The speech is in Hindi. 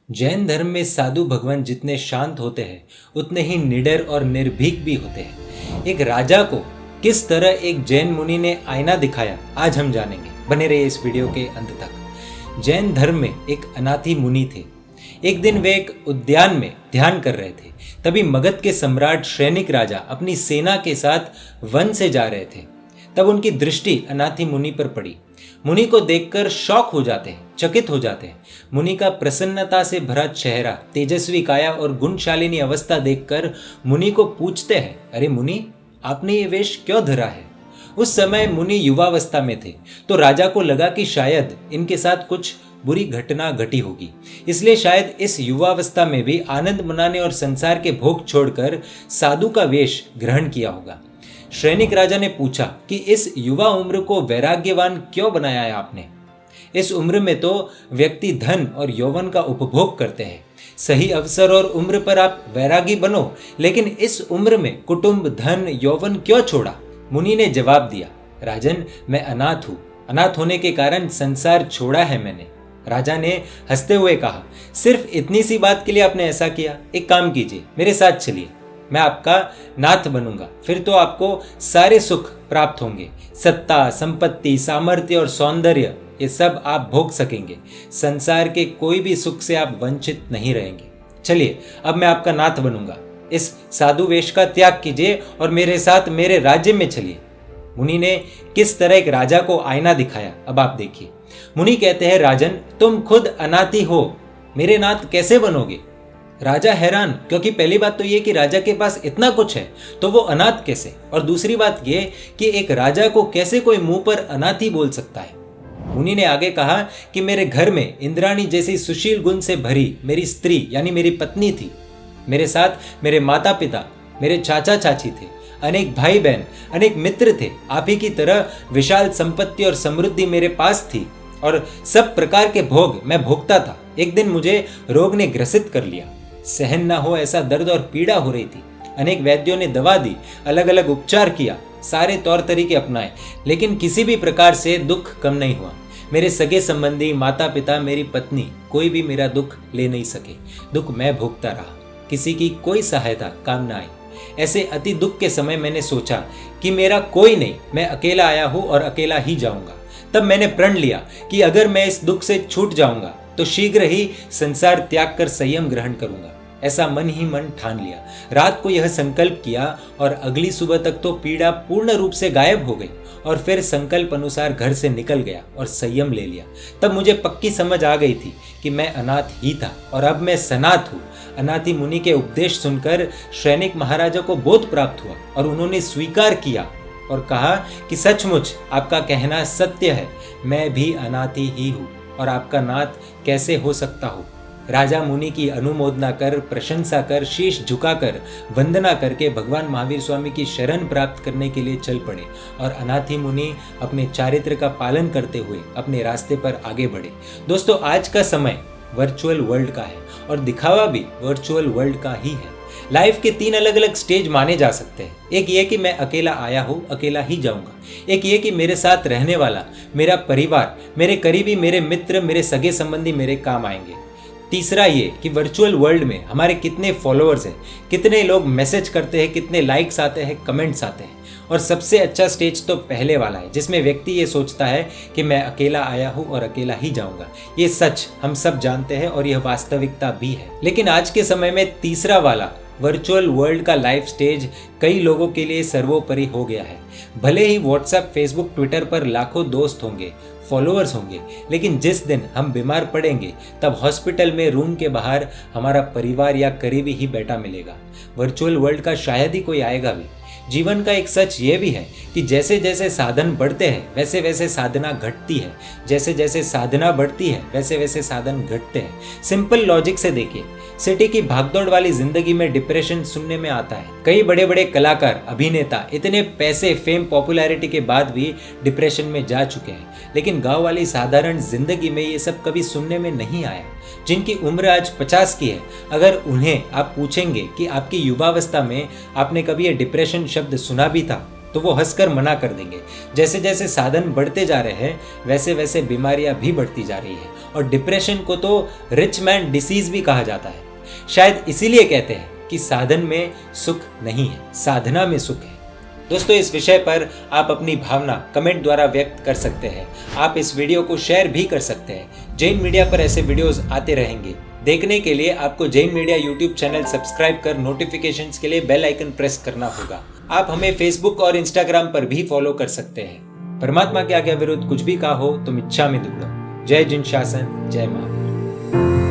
जैन धर्म में साधु भगवान जितने शांत होते हैं उतने ही निडर और निर्भीक भी होते हैं। एक राजा को किस तरह एक जैन मुनि ने आईना दिखाया आज हम जानेंगे। बने रहिए इस वीडियो के अंत तक। जैन धर्म में एक अनाथी मुनि थे। एक दिन वे एक उद्यान में ध्यान कर रहे थे। तभी मगध के सम्राट शैनिक राजा अपनी सेना के साथ वन से जा रहे थे। तब उनकी दृष्टि अनाथी मुनि पर पड़ी। मुनि को देखकर शौक हो जाते हैं, चकित हो जाते हैं। मुनि का प्रसन्नता से भरा चेहरा, तेजस्वी काया और गुणशालिनी अवस्था देखकर मुनि को पूछते हैं, अरे मुनि, आपने ये वेश क्यों धरा है? उस समय मुनि युवावस्था में थे, तो राजा को लगा कि शायद इनके साथ कुछ बुरी घटना घटी होगी, इसलिए शायद इस युवावस्था में भी आनंद मनाने और संसार के भोग छोड़कर साधु का वेश ग्रहण किया होगा। सैनिक राजा ने पूछा कि इस युवा उम्र को वैराग्यवान क्यों बनाया है आपने? इस उम्र में तो व्यक्ति धन और यौवन का उपभोग करते हैं। सही अवसर और उम्र पर आप वैरागी बनो, लेकिन इस उम्र में कुटुंब, धन, यौवन क्यों छोड़ा? मुनि ने जवाब दिया, राजन, मैं अनाथ हूँ। अनाथ होने के कारण संसार छोड़ा है मैंने। राजा ने हंसते हुए कहा, सिर्फ इतनी सी बात के लिए आपने ऐसा किया? एक काम कीजिए, मेरे साथ चलिए, मैं आपका नाथ बनूंगा। फिर तो आपको सारे सुख प्राप्त होंगे। सत्ता, संपत्ति, सामर्थ्य और सौंदर्य, ये सब आप भोग सकेंगे। संसार के कोई भी सुख से आप वंचित नहीं रहेंगे। चलिए, अब मैं आपका नाथ बनूंगा। इस साधु वेश का त्याग कीजिए और मेरे साथ मेरे राज्य में चलिए। मुनि ने किस तरह एक राजा को आईना दिखाया, अब आप देखिए। मुनि कहते हैं, राजन, तुम खुद अनाथी हो, मेरे नाथ कैसे बनोगे? राजा हैरान, क्योंकि पहली बात तो ये कि राजा के पास इतना कुछ है तो वो अनाथ कैसे, और दूसरी बात ये कि एक राजा को कैसे कोई मुंह पर अनाथी बोल सकता है। मुनि ने आगे कहा कि मेरे घर में इंद्राणी जैसी सुशील गुण से भरी मेरी स्त्री यानी मेरी पत्नी थी। मेरे साथ मेरे माता पिता, मेरे चाचा चाची थे, अनेक भाई बहन, अनेक मित्र थे। आप ही की तरह विशाल संपत्ति और समृद्धि मेरे पास थी और सब प्रकार के भोग मैं भोगता था। एक दिन मुझे रोग ने ग्रसित कर लिया। सहन ना हो ऐसा दर्द और पीड़ा हो रही थी। अनेक वैद्यों ने दवा दी, अलग अलग उपचार किया, सारे तौर तरीके अपनाए, लेकिन किसी भी प्रकार से दुख कम नहीं हुआ। मेरे सगे संबंधी, माता पिता, मेरी पत्नी, कोई भी मेरा दुख ले नहीं सके। दुख मैं भोगता रहा, किसी की कोई सहायता काम ना आई। ऐसे अति दुख के समय मैंने सोचा कि मेरा कोई नहीं, मैं अकेला आया हूँ और अकेला ही जाऊंगा। तब मैंने प्रण लिया कि अगर मैं इस दुख से छूट जाऊंगा तो शीघ्र ही संसार त्याग कर संयम ग्रहण करूंगा। ऐसा मन ही मन ठान लिया। रात को यह संकल्प किया और अगली सुबह तक तो पीड़ा पूर्ण रूप से गायब हो गई और फिर संकल्प अनुसार घर से निकल गया और संयम ले लिया। तब मुझे पक्की समझ आ गई थी कि मैं अनाथ ही था और अब मैं सनाथ हूँ। अनाथी मुनि के उपदेश सुनकर सैनिक महाराजा को बोध प्राप्त हुआ और उन्होंने स्वीकार किया और कहा कि सचमुच आपका कहना सत्य है, मैं भी अनाथी ही हूँ और आपका नाथ कैसे हो सकता हो। राजा मुनि की अनुमोदना कर, प्रशंसा कर, शीश झुकाकर वंदना करके भगवान महावीर स्वामी की शरण प्राप्त करने के लिए चल पड़े और अनाथी मुनि अपने चारित्र का पालन करते हुए अपने रास्ते पर आगे बढ़े। दोस्तों, आज का समय वर्चुअल वर्ल्ड का है और दिखावा भी वर्चुअल वर्ल्ड का ही है। लाइफ के 3 अलग अलग स्टेज माने जा सकते हैं। एक ये कि मैं अकेला आया हूँ, अकेला ही जाऊंगा। एक ये कि मेरे साथ रहने वाला मेरा परिवार, मेरे करीबी, मेरे मित्र, मेरे सगे संबंधी मेरे काम आएंगे। तीसरा ये कि वर्चुअल वर्ल्ड में हमारे कितने फॉलोअर्स हैं, कितने लोग मैसेज करते हैं, कितने लाइक्स आते हैं, कमेंट्स आते हैं। और सबसे अच्छा स्टेज तो पहले वाला है, जिसमें व्यक्ति ये सोचता है कि मैं अकेला आया हूँ और अकेला ही जाऊंगा। ये सच हम सब जानते हैं और यह वास्तविकता भी है। लेकिन आज के समय में तीसरा वाला वर्चुअल वर्ल्ड का लाइफ स्टेज कई लोगों के लिए सर्वोपरि हो गया है। भले ही व्हाट्सएप, फेसबुक, ट्विटर पर लाखों दोस्त होंगे, फॉलोअर्स होंगे, लेकिन जिस दिन हम बीमार पड़ेंगे तब हॉस्पिटल में रूम के बाहर हमारा परिवार या करीबी ही बैठा मिलेगा। वर्चुअल वर्ल्ड का शायद ही कोई आएगा भी। जीवन का एक सच ये भी है कि जैसे जैसे साधन बढ़ते हैं वैसे वैसे साधना घटती है, जैसे जैसे साधना बढ़ती है वैसे वैसे साधन घटते हैं। सिंपल लॉजिक से देखिए, सिटी की भागदौड़ वाली जिंदगी में डिप्रेशन सुनने में आता है। कई बड़े बड़े कलाकार, अभिनेता इतने पैसे, फेम, पॉपुलैरिटी के बाद भी डिप्रेशन में जा चुके हैं, लेकिन गांव वाली साधारण जिंदगी में ये सब कभी सुनने में नहीं आया। जिनकी उम्र आज 50 की है, अगर उन्हें आप पूछेंगे कि आपकी युवावस्था में आपने कभी ये डिप्रेशन शब्द सुना भी था, तो वो हंसकर मना कर देंगे। जैसे जैसे साधन बढ़ते जा रहे हैं वैसे वैसे बीमारियां भी बढ़ती जा रही है और डिप्रेशन को तो रिच मैन डिसीज भी कहा जाता है। शायद इसीलिए कहते हैं कि साधन में सुख नहीं है, साधना में सुख है। दोस्तों, इस विषय पर आप अपनी भावना कमेंट द्वारा व्यक्त कर सकते हैं। आप इस वीडियो को शेयर भी कर सकते हैं। जैन मीडिया पर ऐसे वीडियोस आते रहेंगे। देखने के लिए आपको Jain media YouTube channel subscribe कर नोटिफिकेशंस के लिए बेल आइकन प्रेस करना होगा। आप हमें फेसबुक और इंस्टाग्राम पर भी फॉलो कर सकते हैं। परमात्मा के आज्ञा विरुद्ध कुछ भी कहा हो तो मिच्छामि दुक्कडम। जय जिन शासन, जय मां।